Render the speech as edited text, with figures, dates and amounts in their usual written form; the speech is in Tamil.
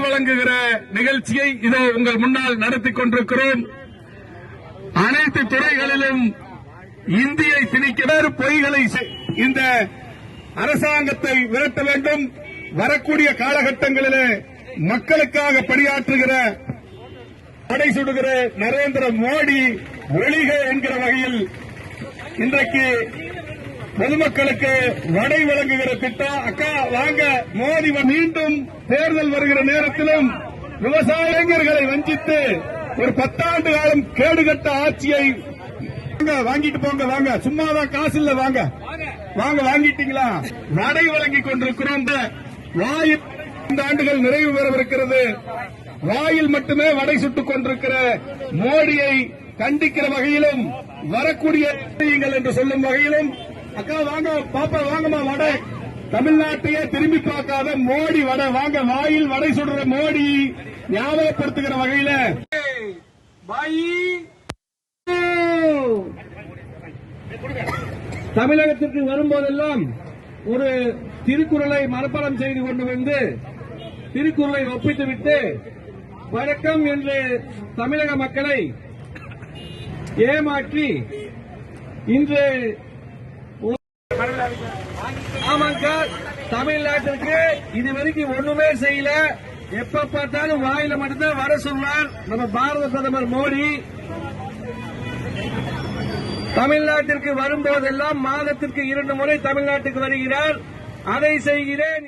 வழங்குகிற நிகழ்ச்சியை இதோ உங்கள் முன்னால் நடத்திக் கொண்டிருக்கிறோம். அனைத்து துறைகளிலும் இந்தியை திணிக்க வேறு பொய்களை இந்த அரசாங்கத்தை விரட்ட வேண்டும். வரக்கூடிய காலகட்டங்களிலே மக்களுக்காக பணியாற்றுகிற படை சுடுகிற நரேந்திர மோடி ஒழிக என்கிற வகையில் இன்றைக்கு பொதுமக்களுக்கு வடை வழங்குகிற திட்டம். அக்கா வாங்க, மோடி மீண்டும் தேர்தல் வருகிற நேரத்திலும் விவசாயிகளை வஞ்சித்து ஒரு 10 ஆண்டு காலம் கேடுகட்ட ஆட்சியை வாங்கிட்டு போங்க. வாங்க, சும்மாதான் காசு இல்ல, வாங்க வாங்க, வாங்கிட்டீங்களா? வடை வழங்கி கொண்டிருக்கிறோம். வாயில் இந்த ஆண்டுகள் நிறைவு பெறவிருக்கிறது. வாயில் மட்டுமே வடை சுட்டுக் கொண்டிருக்கிற மோடியை கண்டிக்கிற வகையிலும் வரக்கூடிய என்று சொல்லும் வகையிலும், அக்கா வாங்க, பாப்பா வாங்கம்மா, வடை தமிழ்நாட்டையே திரும்பி பார்க்காத மோடி வடை வாங்க, வாயில் வடை சுடுற மோடி ஞாபகப்படுத்துகிற வகையில தமிழகத்திற்கு வரும்போதெல்லாம் ஒரு திருக்குறளை மனப்பாடம் செய்து கொண்டு வந்து திருக்குறளை ஒப்பித்துவிட்டு வணக்கம் என்று தமிழக மக்களை ஏமாற்றி இன்று ஆமாங்க, தமிழ்நாட்டிற்கு இதுவரைக்கும் ஒண்ணுமே செய்யல. எப்ப பார்த்தாலும் வாயில மட்டும்தான் வர சொல்றார் நம்ம பாரத பிரதமர் மோடி. தமிழ்நாட்டிற்கு வரும்போதெல்லாம் மாதத்திற்கு 2 முறை தமிழ்நாட்டுக்கு வருகிறார். அதை செய்கிறேன்.